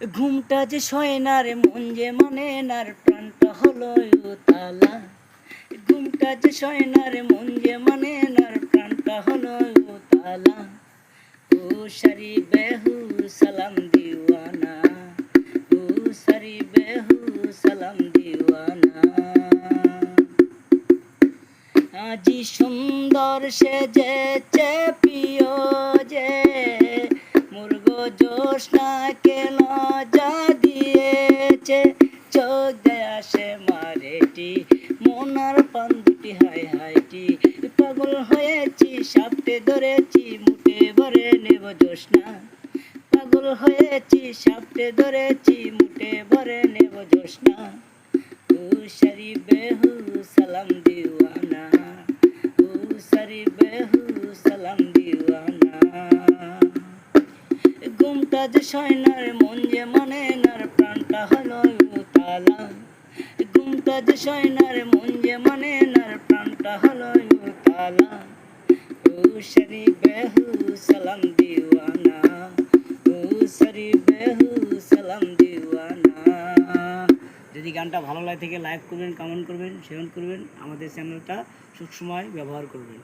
ঘুমটা যে সয় না রে, মন যে মানে না রে, প্রাণটা হলো উতালা। ঘুমটা যে সয় না রে, মন যে মানে না রে, প্রাণটা হলো উতালা। ও সারি বেহু সালাম দিওয়ানা, ও সারি বেহু সালাম দিওয়ানা। আজি সুন্দর সেজেছে প্রিয় যে, মুর্গ জোসনাকে লজ্জা দিয়েছে। চোখ দেয় আসে মারেটি, মনার পান দুটি হাই হাইটি। পাগল হয়েছি সাপটে ধরেছি, মুঠে ভরে নেব জোসনা। পাগল হয়েছি সাপটে ধরেছি, মুঠে ভরে নেব জোসনা। ও সারি বেহু সালাম দিওয়ানা, ও সারি বেহু সালাম দিওয়ানা। ঘুমটা যে সয় না রে, মন যে মানে না রে, প্রাণটা হলো উতালা। ঘুমটা যে সয় না রে, মন যে মানে না রে, প্রাণটা হলো উতালা। ও সারি বেহু সালাম দিওয়ানা, ও সারি বেহু সালাম দিওয়ানা। যদি গানটা ভালো লাগে থেকে লাইক করবেন, কমেন্ট করবেন, শেয়ার করবেন, আমাদের চ্যানেলটা সবসময় ব্যবহার করবেন।